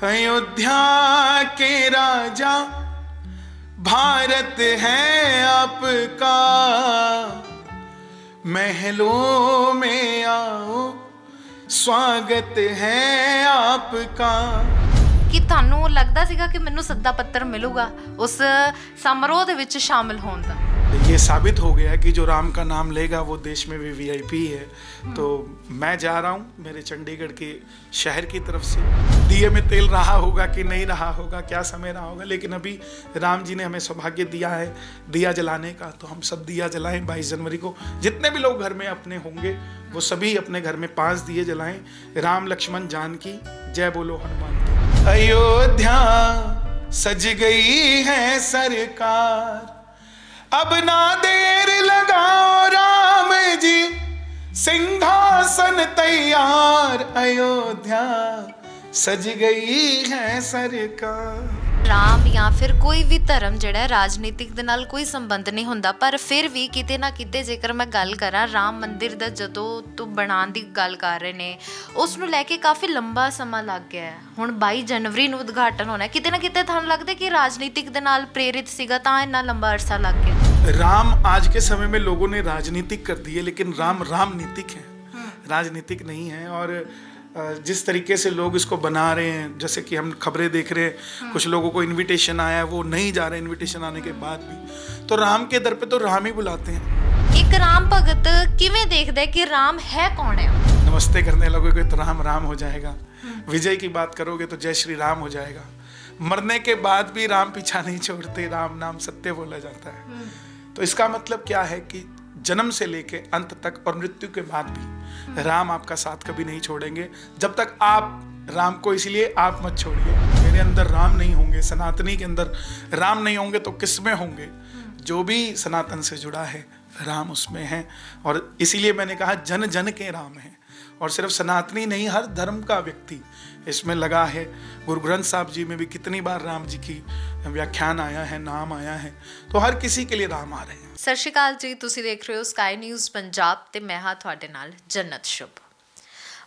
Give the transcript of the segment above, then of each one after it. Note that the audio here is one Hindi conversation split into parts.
अयोध्या के राजा भारत है आपका, महलों में आओ स्वागत है आपका। कि ਤੁਹਾਨੂੰ ਲੱਗਦਾ ਸੀਗਾ ਕਿ ਮੈਨੂੰ ਸੱਦਾ ਪੱਤਰ ਮਿਲੂਗਾ उस समारोह ਦੇ ਵਿੱਚ शामिल होने का? ये साबित हो गया कि जो राम का नाम लेगा वो देश में भी वीआईपी है। तो मैं जा रहा हूँ मेरे चंडीगढ़ के शहर की तरफ से। दिए में तेल रहा होगा कि नहीं रहा होगा, क्या समय रहा होगा, लेकिन अभी राम जी ने हमें सौभाग्य दिया है दिया जलाने का, तो हम सब दिया जलाएं 22 जनवरी को। जितने भी लोग घर में अपने होंगे वो सभी अपने घर में 5 दिए जलाएं। राम लक्ष्मण जानकी जय बोलो हनुमान की। अयोध्या सज गई है सरकार, अब ना देर लगाओ राम जी, सिंहासन तैयार, अयोध्या सज गई है सरकार। राम या फिर कोई भी धर्म जिहड़ा राजनीतिक दे नाल कोई संबंध नहीं हुंदा, पर फिर भी किते ना किते जेकर मैं गल करा राम मंदिर दा जदों तो बनाउण दी गल कर रहे ने उस नूं लैके काफ़ी लंबा समा लग गया है। हुण 22 जनवरी नूं उद्घाटन होना है, किते ना किते तुहानूं लगदा कि राजनीतिक दे नाल प्रेरित सीगा तां इन्ना लंबा अरसा लग गया। राम आज के समय में लोगों ने राजनीतिक कर दी है, लेकिन राम रामनीतिक है, राजनीतिक नहीं है। और जिस तरीके से लोग इसको बना रहे हैं, जैसे कि हम खबरें देख रहे हैं, कुछ लोगों को इनविटेशन आया है वो नहीं जा रहे इनविटेशन आने के बाद भी, तो राम के दर पे तो राम ही बुलाते हैं। एक राम भगत किवें देखदा है कि राम है कौन है? नमस्ते करने लगोगे तो राम राम हो जाएगा, विजय की बात करोगे तो जय श्री राम हो जाएगा, मरने के बाद भी राम पीछा नहीं छोड़ते, राम नाम सत्य बोला जाता है। तो इसका मतलब क्या है कि जन्म से लेके अंत तक और मृत्यु के बाद भी राम आपका साथ कभी नहीं छोड़ेंगे, जब तक आप राम को। इसलिए आप मत छोड़िए। मेरे अंदर राम नहीं होंगे, सनातनी के अंदर राम नहीं होंगे तो किसमें होंगे? जो भी सनातन से जुड़ा है राम उसमें है। और इसीलिए मैंने कहा जन जन के राम है, और सिर्फ सनातनी नहीं हर धर्म का व्यक्ति इसमें लगा है। गुरु ग्रंथ साहब जी में भी कितनी बार राम जी की व्याख्यान आया है, नाम आया है, तो हर किसी के लिए राम आ रहे हैं। सत श्री अकाल जी, तुसीं देख रहे हो स्काई न्यूज़ पंजाब ते मैं हाँ तुहाडे नाल जन्नत शुभ।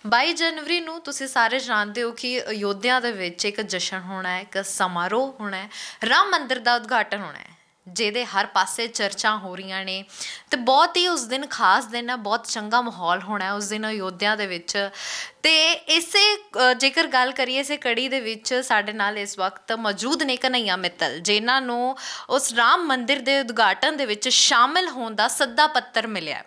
22 जनवरी ਨੂੰ ਤੁਸੀਂ ਸਾਰੇ ਜਾਣਦੇ ਹੋ ਕਿ ਅਯੋਧਿਆ ਦੇ ਵਿੱਚ ਇੱਕ ਜਸ਼ਨ ਹੋਣਾ ਹੈ, ਇੱਕ ਸਮਾਰੋਹ ਹੋਣਾ ਹੈ, ਰਾਮ ਮੰਦਿਰ ਦਾ ਉਦਘਾਟਨ ਹੋਣਾ ਹੈ, ਜਿਹਦੇ ਹਰ ਪਾਸੇ ਚਰਚਾ ਹੋ ਰਹੀਆਂ ਨੇ ਤੇ ਬਹੁਤ ਹੀ ਉਸ ਦਿਨ ਖਾਸ ਦਿਨ ਹੈ, ਬਹੁਤ ਚੰਗਾ ਮਾਹੌਲ ਹੋਣਾ ਹੈ ਉਸ ਦਿਨ ਅਯੋਧਿਆ ਦੇ ਵਿੱਚ। ਤੇ ਇਸੇ ਜੇਕਰ ਗੱਲ ਕਰੀਏ ਇਸੇ ਕੜੀ ਦੇ ਵਿੱਚ ਸਾਡੇ ਨਾਲ ਇਸ ਵਕਤ ਮੌਜੂਦ ਨੇ ਕਨ੍ਹਈਆ ਮਿੱਤਲ, ਜਿਨ੍ਹਾਂ ਨੂੰ ਉਸ ਰਾਮ ਮੰਦਿਰ ਦੇ ਉਦਘਾਟਨ ਦੇ ਵਿੱਚ ਸ਼ਾਮਿਲ ਹੋਣ ਦਾ ਸੱਦਾ ਪੱਤਰ ਮਿਲਿਆ।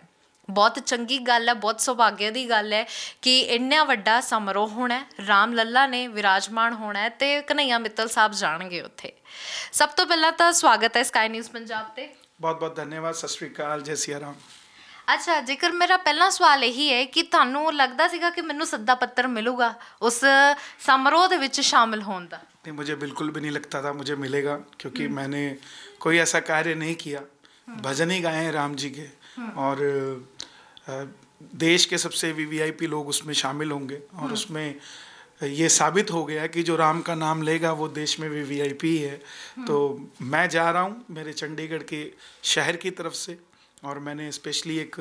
बहुत चंगी गल है, बहुत सौभाग्य की गल है कि इन्ना वड्डा समारोह होना है, राम लला ने विराजमान होना है, तो कन्हैया मित्तल साहब जाणगे उत्थे। सब तो पहला तो स्वागत है स्काई न्यूज़ पंजाब ते। बहुत बहुत धन्यवाद, सत श्री अकाल, जय सिया राम। अच्छा, जेकर मेरा पहला सवाल यही है कि तुहानूं लगदा सीगा कि मैनूं सद्दा पत्तर मिलूगा उस समारोह दे विच शामिल होने दा? नहीं, मुझे बिल्कुल भी नहीं लगता था मुझे मिलेगा, क्योंकि मैंने कोई ऐसा कार्य नहीं किया। भजन ही गाए हैं राम जी के, और देश के सबसे वीआईपी लोग उसमें शामिल होंगे, और उसमें ये साबित हो गया कि जो राम का नाम लेगा वो देश में भी वीआईपी है। तो मैं जा रहा हूँ मेरे चंडीगढ़ के शहर की तरफ से, और मैंने स्पेशली एक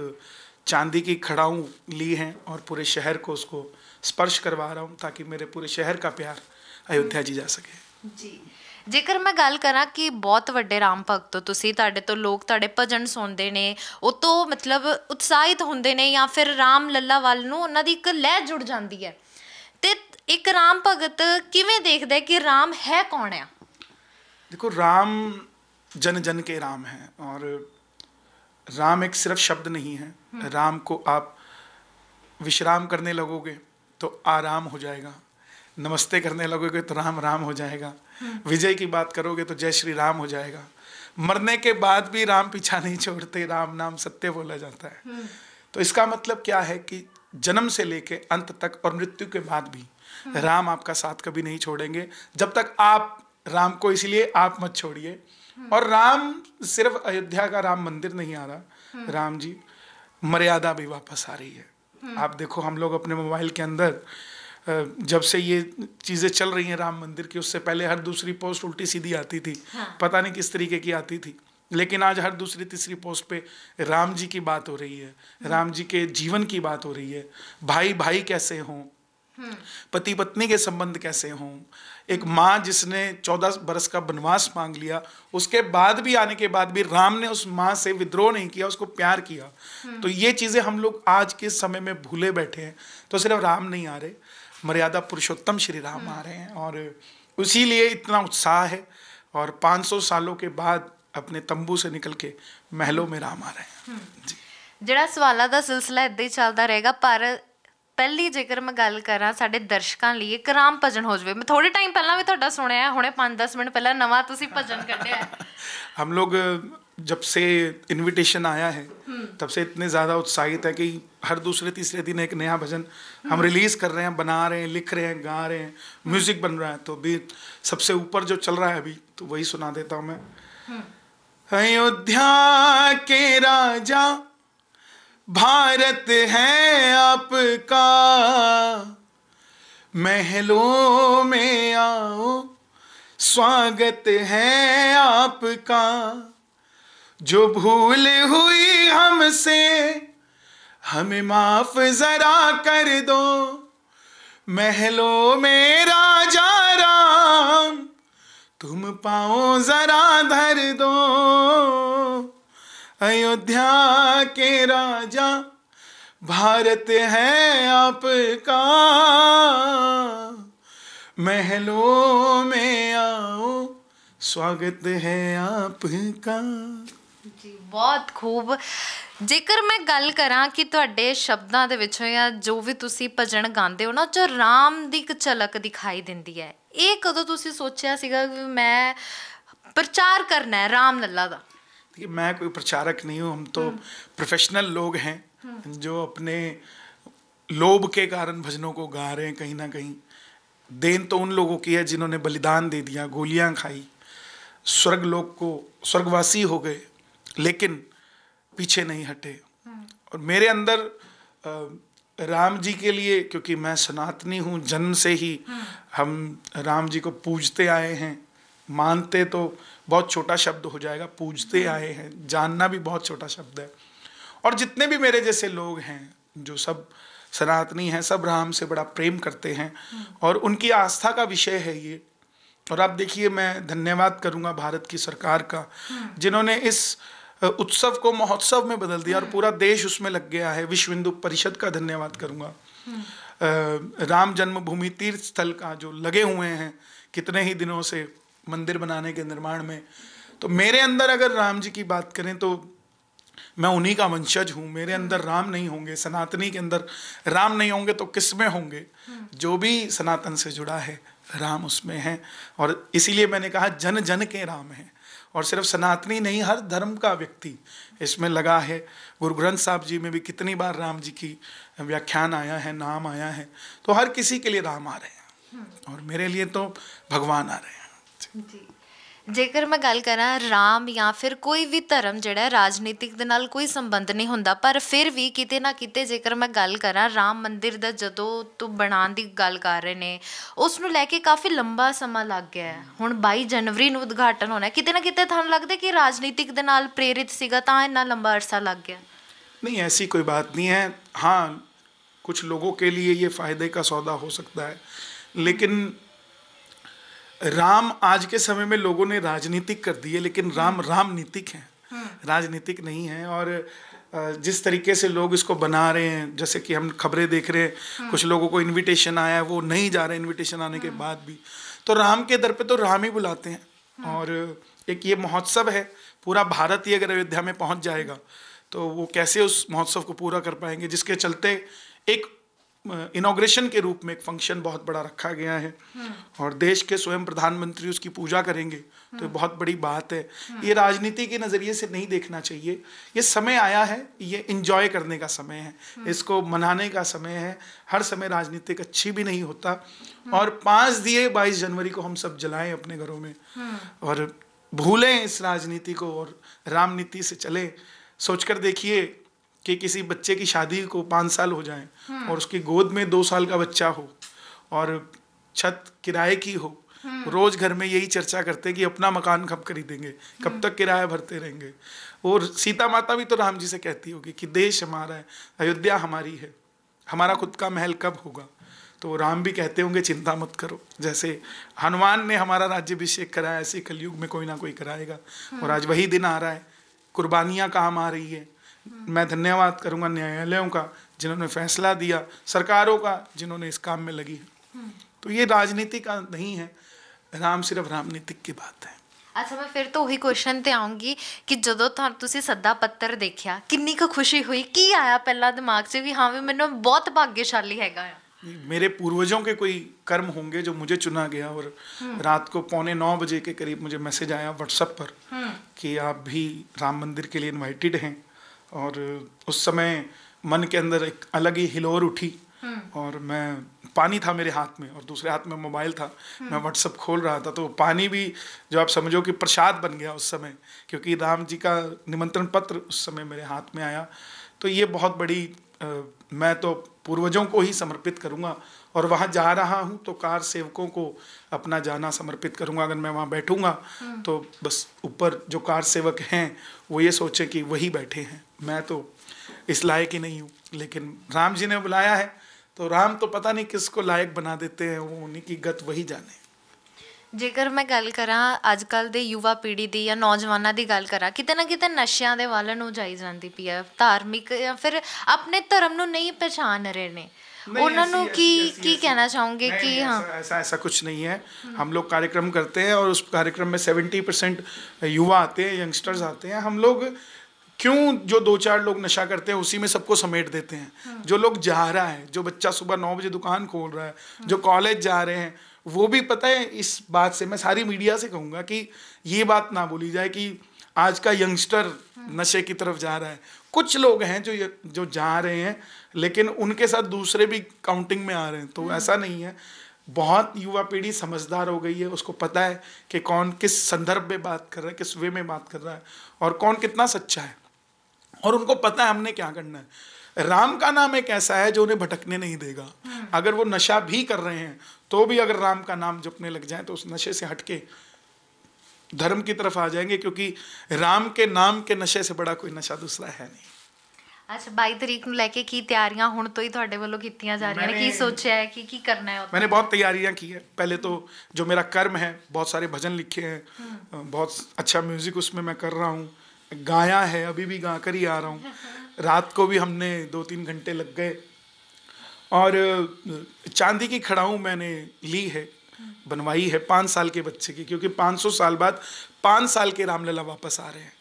चांदी की खड़ाऊँ ली हैं और पूरे शहर को उसको स्पर्श करवा रहा हूँ, ताकि मेरे पूरे शहर का प्यार अयोध्या जी जा सके। जी, जेकर मैं गल करा कि बहुत वड्डे राम भगत हो तुसीं, तुहाडे तो लोग तुहाडे भजन सुनते ने, वो तो मतलब उत्साहित होंदे ने, या फिर राम लला वाल नूं उन्हां दी एक लह जुड़ जाती है, ते एक राम भगत किवें देखदा है कि राम है कौन है? देखो, राम जन जन के राम है, और राम एक सिर्फ शब्द नहीं है। राम को आप विश्राम करने लगोगे तो आराम हो जाएगा, नमस्ते करने लगोगे तो राम राम हो जाएगा, विजय की बात करोगे तो जय श्री राम हो जाएगा, मरने के बाद भी राम पीछा नहीं छोड़ते, राम नाम सत्य बोला जाता है। तो इसका मतलब क्या है कि जन्म से लेके अंत तक और मृत्यु के बाद भी राम आपका साथ कभी नहीं छोड़ेंगे, जब तक आप राम को। इसलिए आप मत छोड़िए। और राम सिर्फ अयोध्या का राम मंदिर नहीं आ रहा, राम जी मर्यादा भी वापस आ रही है। आप देखो, हम लोग अपने मोबाइल के अंदर जब से ये चीज़ें चल रही हैं राम मंदिर की, उससे पहले हर दूसरी पोस्ट उल्टी सीधी आती थी। पता नहीं किस तरीके की आती थी, लेकिन आज हर दूसरी तीसरी पोस्ट पे राम जी की बात हो रही है, राम जी के जीवन की बात हो रही है। भाई भाई कैसे हों, पति पत्नी के संबंध कैसे हों, एक माँ जिसने 14 बरस का वनवास मांग लिया, उसके बाद भी, आने के बाद भी राम ने उस माँ से विद्रोह नहीं किया, उसको प्यार किया। तो ये चीज़ें हम लोग आज के समय में भूले बैठे हैं। तो सिर्फ राम नहीं आ रहे, मर्यादा पुरुषोत्तम श्री राम आ रहे हैं, और उसी लिए इतना उत्साह है। और 500 सालों के बाद अपने तंबू से निकल के महलों में राम आ रहे हैं जी। ਜਿਹੜਾ ਸਵਾਲਾਂ ਦਾ ਸਿਲਸਿਲਾ ਇਦਾਂ ਹੀ ਚੱਲਦਾ ਰਹੇਗਾ, ਪਰ ਪਹਿਲੀ ਜੇਕਰ ਮੈਂ ਗੱਲ ਕਰਾਂ ਸਾਡੇ ਦਰਸ਼ਕਾਂ ਲਈ ਇੱਕ ਰਾਮ ਭਜਨ ਹੋ ਜਾਵੇ। ਮੈਂ ਥੋੜੇ ਟਾਈਮ ਪਹਿਲਾਂ ਵੀ ਤੁਹਾਡਾ ਸੁਣਿਆ, ਹੁਣੇ 5-10 ਮਿੰਟ ਪਹਿਲਾਂ ਨਵਾਂ ਤੁਸੀਂ ਭਜਨ ਕੱਢਿਆ। हम लोग जब से इनविटेशन आया है तब से इतने ज़्यादा उत्साहित है कि हर दूसरे तीसरे दिन एक नया भजन हम रिलीज कर रहे हैं, बना रहे हैं, लिख रहे हैं, गा रहे हैं, म्यूजिक बन रहा है। तो अभी सबसे ऊपर जो चल रहा है अभी, तो वही सुना देता हूँ मैं। अयोध्या के राजा भारत है आपका, महलों में आओ स्वागत है आपका, जो भूल हुई हमसे हमें माफ जरा कर दो, महलों में राजा राम तुम पाओ जरा धर दो, अयोध्या के राजा भारत है आपका, महलों में आओ स्वागत है आपका। ਜੀ ਬਹੁਤ ਖੂਬ। ਜੇਕਰ ਮੈਂ ਗੱਲ ਕਰਾਂ ਕਿ ਤੁਹਾਡੇ ਸ਼ਬਦਾਂ ਦੇ ਵਿੱਚੋਂ ਜਾਂ ਜੋ ਵੀ ਤੁਸੀਂ ਭਜਨ ਗਾਉਂਦੇ ਹੋ ਨਾ, ਉਹ 'ਚ ਰਾਮ ਦੀ ਇੱਕ ਝਲਕ ਦਿਖਾਈ ਦਿੰਦੀ ਹੈ। ਇਹ ਕਦੋਂ ਤੁਸੀਂ ਸੋਚਿਆ ਸੀਗਾ ਕਿ ਮੈਂ प्रचार करना है राम लल्ला का? देखिए, मैं कोई प्रचारक नहीं हूँ, हम तो प्रोफेशनल लोग हैं जो अपने लोभ के कारण भजनों को गा रहे हैं। कहीं ना कहीं देन तो उन लोगों की है जिन्होंने बलिदान दे दिया, गोलियां खाई, स्वर्ग लोक को स्वर्गवासी हो गए, लेकिन पीछे नहीं हटे। और मेरे अंदर राम जी के लिए, क्योंकि मैं सनातनी हूँ, जन्म से ही हम राम जी को पूजते आए हैं। मानते तो बहुत छोटा शब्द हो जाएगा, पूजते आए हैं, जानना भी बहुत छोटा शब्द है। और जितने भी मेरे जैसे लोग हैं जो सब सनातनी हैं, सब राम से बड़ा प्रेम करते हैं और उनकी आस्था का विषय है ये। और आप देखिए, मैं धन्यवाद करूंगा भारत की सरकार का, जिन्होंने इस उत्सव को महोत्सव में बदल दिया और पूरा देश उसमें लग गया है। विश्व हिंदू परिषद का धन्यवाद करूंगा, राम जन्मभूमि तीर्थ स्थल का, जो लगे हुए हैं कितने ही दिनों से मंदिर बनाने के निर्माण में। तो मेरे अंदर अगर राम जी की बात करें तो मैं उन्हीं का वंशज हूँ। मेरे अंदर राम नहीं होंगे, सनातनी के अंदर राम नहीं होंगे तो किस में होंगे? जो भी सनातन से जुड़ा है राम उसमें है। और इसीलिए मैंने कहा जन जन के राम है। और सिर्फ सनातनी नहीं, हर धर्म का व्यक्ति इसमें लगा है। गुरु ग्रंथ साहब जी में भी कितनी बार राम जी की व्याख्यान आया है, नाम आया है। तो हर किसी के लिए राम आ रहे हैं और मेरे लिए तो भगवान आ रहे हैं जी। ਜੇਕਰ ਮੈਂ ਗੱਲ ਕਰਾਂ ਰਾਮ ਜਾਂ ਫਿਰ ਕੋਈ ਵੀ ਧਰਮ ਜਿਹੜਾ ਰਾਜਨੀਤਿਕ ਦੇ ਨਾਲ ਕੋਈ ਸੰਬੰਧ ਨਹੀਂ ਹੁੰਦਾ, ਪਰ ਫਿਰ ਵੀ ਕਿਤੇ ਨਾ ਕਿਤੇ ਜੇਕਰ ਮੈਂ ਗੱਲ ਕਰਾਂ ਰਾਮ ਮੰਦਿਰ ਦਾ ਜਦੋਂ ਤੋਂ ਬਣਾਉਣ ਦੀ ਗੱਲ ਕਰ ਰਹੇ ਨੇ, ਉਸ ਨੂੰ ਲੈ ਕੇ ਕਾਫੀ ਲੰਬਾ ਸਮਾਂ ਲੱਗ ਗਿਆ ਹੈ। ਹੁਣ 22 ਜਨਵਰੀ ਨੂੰ ਉਦਘਾਟਨ ਹੋਣਾ, ਕਿਤੇ ਨਾ ਕਿਤੇ ਤੁਹਾਨੂੰ ਲੱਗਦਾ ਕਿ ਰਾਜਨੀਤਿਕ ਦੇ ਨਾਲ ਪ੍ਰੇਰਿਤ ਸੀਗਾ ਤਾਂ ਇੰਨਾ ਲੰਬਾ ਅਰਸਾ ਲੱਗ ਗਿਆ? नहीं, ऐसी कोई बात नहीं है। हाँ, कुछ लोगों के लिए ये फ़ायदे का सौदा हो सकता है, लेकिन राम आज के समय में लोगों ने राजनीतिक कर दी है, लेकिन राम रामनीतिक हैं, राजनीतिक नहीं है। और जिस तरीके से लोग इसको बना रहे हैं, जैसे कि हम खबरें देख रहे हैं, कुछ लोगों को इनविटेशन आया है, वो नहीं जा रहे इनविटेशन आने के बाद भी। तो राम के दर पे तो राम ही बुलाते हैं। और एक ये महोत्सव है, पूरा भारत ही अगर अयोध्या में पहुंच जाएगा तो वो कैसे उस महोत्सव को पूरा कर पाएंगे, जिसके चलते एक इनॉग्रेशन के रूप में एक फंक्शन बहुत बड़ा रखा गया है और देश के स्वयं प्रधानमंत्री उसकी पूजा करेंगे। तो ये बहुत बड़ी बात है। ये राजनीति के नज़रिए से नहीं देखना चाहिए। ये समय आया है, ये इंजॉय करने का समय है, इसको मनाने का समय है। हर समय राजनीतिक अच्छी भी नहीं होता। और 5 दिए 22 जनवरी को हम सब जलाएं अपने घरों में और भूलें इस राजनीति को और रामनीति से चले। सोचकर देखिए कि किसी बच्चे की शादी को 5 साल हो जाए और उसकी गोद में 2 साल का बच्चा हो और छत किराए की हो, रोज घर में यही चर्चा करते हैं कि अपना मकान कब खरीदेंगे, कब तक किराया भरते रहेंगे। और सीता माता भी तो राम जी से कहती होगी कि देश हमारा है, अयोध्या हमारी है, हमारा खुद का महल कब होगा। तो राम भी कहते होंगे चिंता मत करो, जैसे हनुमान ने हमारा राज्याभिषेक कराया ऐसे कलयुग में कोई ना कोई कराएगा। और आज वही दिन आ रहा है, कुर्बानियाँ काम आ रही है। मैं धन्यवाद करूँगा न्यायालयों का जिन्होंने फैसला दिया, सरकारों का जिन्होंने इस काम में लगी है। तो ये राजनीति का नहीं है, राम सिर्फ रामनीतिक की बात है। ਅੱਛਾ, ਮੈਂ ਫਿਰ ਤੋਂ ਉਹੀ ਕੁਐਸਚਨ ਤੇ ਆਉਂਗੀ ਕਿ ਜਦੋਂ ਤੁਸੀਂ ਸੱਦਾ ਪੱਤਰ ਦੇਖਿਆ ਕਿੰਨੀ ਕੁ ਖੁਸ਼ੀ ਹੋਈ, ਕੀ ਆਇਆ ਪਹਿਲਾਂ ਦਿਮਾਗ 'ਚ ਵੀ ਹਾਂ ਵੀ ਮੈਨੂੰ ਬਹੁਤ ਭਾਗਯਸ਼ਾਲੀ ਹੈਗਾ ਆ? मेरे पूर्वजों के कोई कर्म होंगे जो मुझे चुना गया। और रात को 8:45 बजे के करीब मुझे मैसेज आया व्हाट्सएप पर कि आप भी राम मंदिर के लिए इनवाइटेड हैं। और उस समय मन के अंदर एक अलग ही हिलोर उठी और मैं, पानी था मेरे हाथ में और दूसरे हाथ में मोबाइल था, मैं व्हाट्सएप खोल रहा था तो पानी भी जो आप समझो कि प्रसाद बन गया उस समय, क्योंकि राम जी का निमंत्रण पत्र उस समय मेरे हाथ में आया। तो ये बहुत बड़ी मैं तो पूर्वजों को ही समर्पित करूँगा। और वहाँ जा रहा हूँ तो कार सेवकों को अपना जाना समर्पित करूँगा। अगर मैं वहाँ बैठूँगा तो बस ऊपर जो कार सेवक हैं वो ये सोचे कि वही बैठे हैं, मैं तो इस लायक ही नहीं हूँ। लेकिन राम जी ने बुलाया है तो राम तो पता नहीं किसको लायक बना देते हैं, वो उन्हीं की गत वही जाने। ਜੇਕਰ ਮੈਂ ਗੱਲ ਕਰਾਂ ਅੱਜ ਕੱਲ੍ਹ ਦੇ ਯੁਵਾ ਪੀੜ੍ਹੀ ਦੀ ਜਾਂ ਨੌਜਵਾਨਾਂ ਦੀ ਗੱਲ ਕਰਾਂ, ਕਿਤੇ ਨਾ ਕਿਤੇ ਨਸ਼ਿਆਂ ਦੇ ਵੱਲ ਨੂੰ ਜਾਈ ਜਾਂਦੀ ਪਈ ਹੈ, ਧਾਰਮਿਕ ਜਾਂ ਫਿਰ ਆਪਣੇ ਧਰਮ ਨੂੰ ਨਹੀਂ ਪਛਾਣ ਰਹੇ ਨੇ, ਉਹਨਾਂ ਨੂੰ ਕੀ कहना चाहोगे कि हाँ ऐसा कुछ नहीं है। हम लोग कार्यक्रम करते हैं और उस कार्यक्रम में 70% युवा आते हैं, यंगस्टर्स आते हैं। हम लोग क्यों जो 2-4 लोग नशा करते हैं उसी में सबको समेट देते हैं। जो लोग जा रहा है, जो बच्चा सुबह 9 बजे दुकान खोल रहा है, जो कॉलेज जा रहे हैं, वो भी पता है इस बात से, मैं सारी मीडिया से कहूँगा कि ये बात ना बोली जाए कि आज का यंगस्टर नशे की तरफ जा रहा है। कुछ लोग हैं जो जा रहे हैं लेकिन उनके साथ दूसरे भी काउंटिंग में आ रहे हैं, तो ऐसा नहीं है। बहुत युवा पीढ़ी समझदार हो गई है, उसको पता है कि कौन किस संदर्भ में बात कर रहा है, किस वे में बात कर रहा है और कौन कितना सच्चा है, और उनको पता है हमने क्या करना है। राम का नाम एक ऐसा है जो उन्हें भटकने नहीं देगा। अगर वो नशा भी कर रहे हैं तो भी अगर राम का नाम जपने लग जाए तो उस नशे से हटके धर्म की तरफ आ जाएंगे, क्योंकि राम के नाम के नशे से बड़ा कोई नशा दूसरा है नहीं। ਅੱਛਾ, 22 ਤਰੀਕ ਨੂੰ ਲੈ ਕੇ ਕੀ ਤਿਆਰੀਆਂ ਹੁਣ ਤੋਂ ਹੀ ਤੁਹਾਡੇ ਵੱਲੋਂ ਕੀਤੀਆਂ ਜਾ ਰਹੀਆਂ ਨੇ? ਕੀ ਸੋਚਿਆ है कि ਕੀ करना है? मैंने बहुत तैयारियां की है। पहले तो जो मेरा कर्म है, बहुत सारे भजन लिखे हैं, बहुत अच्छा म्यूजिक उसमें मैं कर रहा हूँ, गाया है, अभी भी गा कर ही आ रहा हूँ। रात को भी हमने 2-3 घंटे लग गए। और चांदी की खड़ाऊँ मैंने ली है, बनवाई है 5 साल के बच्चे की, क्योंकि 500 साल बाद 5 साल के रामलला वापस आ रहे हैं।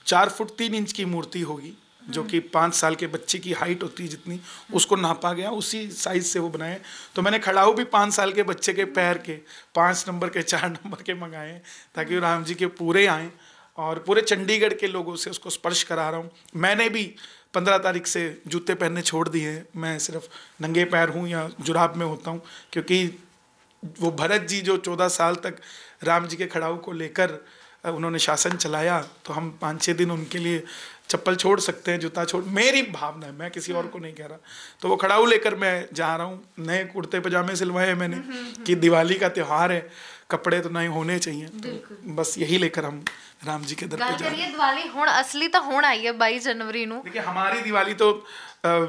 4 फुट 3 इंच की मूर्ति होगी, जो कि 5 साल के बच्चे की हाइट होती है जितनी, उसको नापा गया, उसी साइज से वो बनाए। तो मैंने खड़ाऊ भी 5 साल के बच्चे के पैर के 5 नंबर के 4 नंबर के मंगाए ताकि राम जी के पूरे आएँ। और पूरे चंडीगढ़ के लोगों से उसको स्पर्श करा रहा हूँ। मैंने भी 15 तारीख से जूते पहनने छोड़ दिए हैं, मैं सिर्फ नंगे पैर हूँ या जुराब में होता हूँ, क्योंकि वो भरत जी जो 14 साल तक राम जी के खड़ाऊ को लेकर उन्होंने शासन चलाया, तो हम 5-6 दिन उनके लिए चप्पल छोड़ सकते हैं, जूता छोड़, मेरी भावना है, मैं किसी और को नहीं कह रहा। तो वो खड़ाऊ लेकर मैं जा रहा हूँ। नए कुर्ते पजामे सिलवाए हैं मैंने कि दिवाली का त्यौहार है, कपड़े तो नए होने चाहिए, तो बस यही लेकर हम राम जी के दर पे जा रहे हैं। दिवाली हुण असली तो हुण आई है 22 जनवरी ਨੂੰ। देखिए हमारी दिवाली तो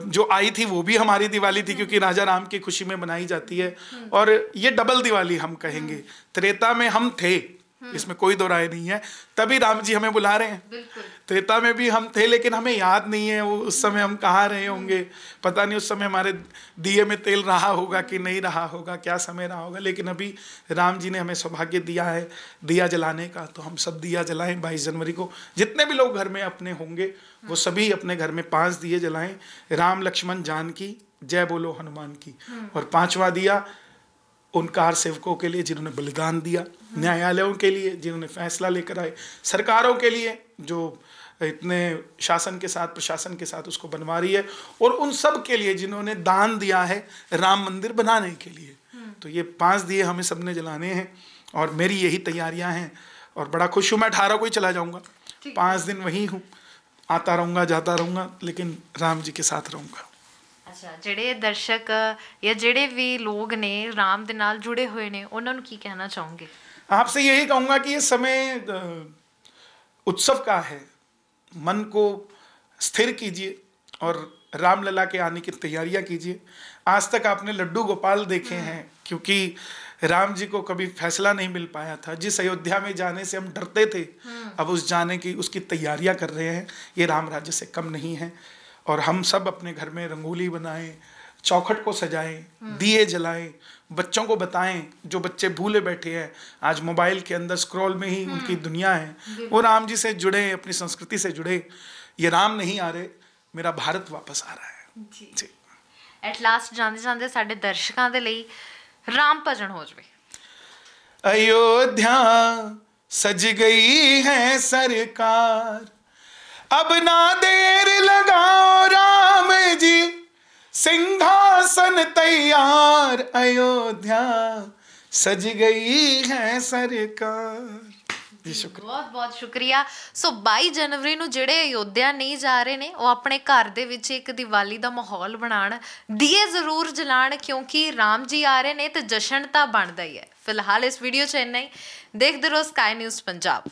जो आई थी वो भी हमारी दिवाली थी, क्योंकि राजा राम की खुशी में मनाई जाती है। और ये डबल दिवाली हम कहेंगे। त्रेता में हम थे, इसमें कोई दो राय नहीं है, तभी राम जी हमें बुला रहे हैं। त्रेता में भी हम थे, लेकिन हमें याद नहीं है वो उस समय हम कहाँ रहे होंगे, पता नहीं उस समय हमारे दिए में तेल रहा होगा कि नहीं रहा होगा, क्या समय रहा होगा। लेकिन अभी राम जी ने हमें सौभाग्य दिया है दिया जलाने का, तो हम सब दिया जलाएं 22 जनवरी को। जितने भी लोग घर में अपने होंगे वो सभी अपने घर में 5 दिए जलाएं, राम लक्ष्मण जानकी जय बोलो हनुमान की। और 5वां दिया उन कार सेवकों के लिए जिन्होंने बलिदान दिया, न्यायालयों के लिए जिन्होंने फैसला लेकर आए, सरकारों के लिए जो इतने शासन के साथ प्रशासन के साथ उसको बनवा रही है, और उन सब के लिए जिन्होंने दान दिया है राम मंदिर बनाने के लिए। तो ये 5 दिए हमें सबने जलाने हैं और मेरी यही तैयारियां हैं। और बड़ा खुश हूँ, मैं 18 को ही चला जाऊँगा, 5 दिन वहीं हूँ, आता रहूँगा जाता रहूँगा, लेकिन राम जी के साथ रहूँगा। अच्छा, ਜਿਹੜੇ ਦਰਸ਼ਕ ਜਾਂ ਜਿਹੜੇ ਵੀ ਲੋਕ ਨੇ ਰਾਮ ਦੇ ਨਾਲ जुड़े हुए ਨੇ ਉਹਨਾਂ ਨੂੰ ਕੀ कहना चाहोगे? आपसे यही कहूँगा कि ये समय उत्सव का है, मन को स्थिर कीजिए और रामलला के आने की तैयारियां कीजिए। आज तक आपने लड्डू गोपाल देखे हैं, क्योंकि राम जी को कभी फैसला नहीं मिल पाया था। जिस अयोध्या में जाने से हम डरते थे, अब उस जाने की उसकी तैयारियां कर रहे हैं। ये राम राज्य से कम नहीं है। और हम सब अपने घर में रंगोली बनाएं, चौखट को सजाएं, दिए जलाएं, बच्चों को बताएं। जो बच्चे भूले बैठे हैं, आज मोबाइल के अंदर स्क्रॉल में ही उनकी दुनिया है, वो राम जी से जुड़े, अपनी संस्कृति से जुड़े। ये राम नहीं आ रहे, मेरा भारत वापस आ रहा है जी। ਐਟ ਲਾਸਟ ਜਾਂਦੇ ਜਾਂਦੇ ਸਾਡੇ ਦਰਸ਼ਕਾਂ ਦੇ ਲਈ ਰਾਮ ਭਜਨ ਹੋ ਜਵੇ। अयोध्या सज गई है सरकार, अब ना देर लगाओ राम जी, सिंहासन तैयार, अयोध्या सज गई है सरकार। ਬਹੁਤ ਬਹੁਤ ਸ਼ੁਕਰੀਆ। ਸੋ 22 ਜਨਵਰੀ ਨੂੰ ਜਿਹੜੇ ਅਯੋਧਿਆ ਨਹੀਂ ਜਾ ਰਹੇ ਨੇ, ਉਹ ਆਪਣੇ ਘਰ ਦੇ ਵਿੱਚ ਇੱਕ ਦੀਵਾਲੀ ਦਾ ਮਾਹੌਲ ਬਣਾਉਣ, ਦੀਏ ਜ਼ਰੂਰ ਜਲਾਉਣ, ਕਿਉਂਕਿ ਰਾਮ ਜੀ ਆ ਰਹੇ ਨੇ ਤੇ ਜਸ਼ਨ ਤਾਂ ਬਣਦਾ ਹੀ ਹੈ। ਫਿਲਹਾਲ ਇਸ ਵੀਡੀਓ 'ਚ ਇੰਨਾ ਹੀ। ਦੇਖਦੇ ਰਹੋ ਸਕਾਈ ਨਿਊਜ਼ ਪੰਜਾਬ।